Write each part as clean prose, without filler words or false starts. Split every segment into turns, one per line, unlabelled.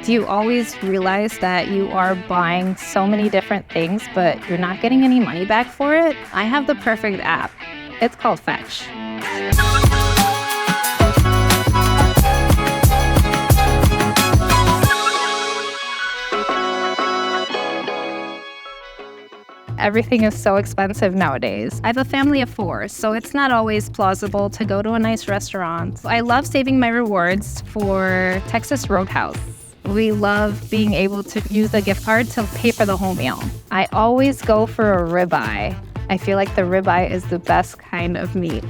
Do you always realize that you are buying so many different things, but you're not getting any money back for it? I have the perfect app. It's called Fetch. Everything is so expensive nowadays. I have a family of 4, so it's not always plausible to go to a nice restaurant. I love saving my rewards for Texas Roadhouse. We love being able to use a gift card to pay for the whole meal. I always go for a ribeye. I feel like the ribeye is the best kind of meat.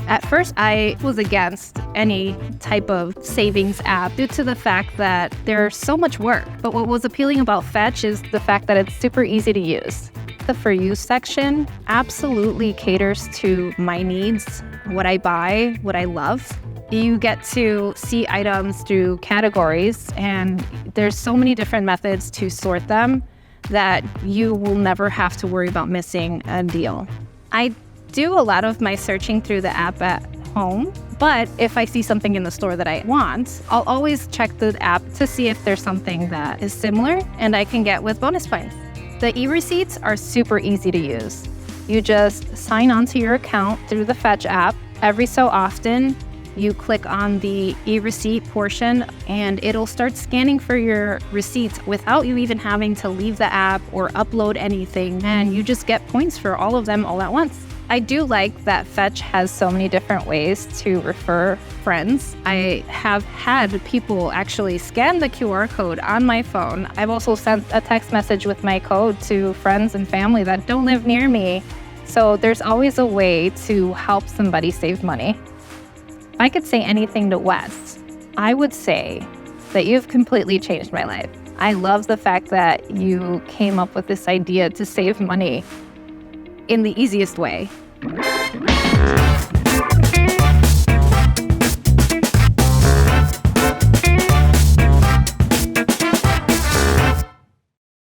At first, I was against any type of savings app due to the fact that there's so much work. But what was appealing about Fetch is the fact that it's super easy to use. The For You section absolutely caters to my needs, what I buy, what I love. You get to see items through categories, and there's so many different methods to sort them that you will never have to worry about missing a deal. I do a lot of my searching through the app at home, but if I see something in the store that I want, I'll always check the app to see if there's something that is similar and I can get with bonus points. The e-receipts are super easy to use. You just sign onto your account through the Fetch app. Every so often, you click on the e-receipt portion and it'll start scanning for your receipts without you even having to leave the app or upload anything, and you just get points for all of them all at once. I do like that Fetch has so many different ways to refer friends. I have had people actually scan the QR code on my phone. I've also sent a text message with my code to friends and family that don't live near me. So there's always a way to help somebody save money. If I could say anything to Wes, I would say that you've completely changed my life. I love the fact that you came up with this idea to save money in the easiest way.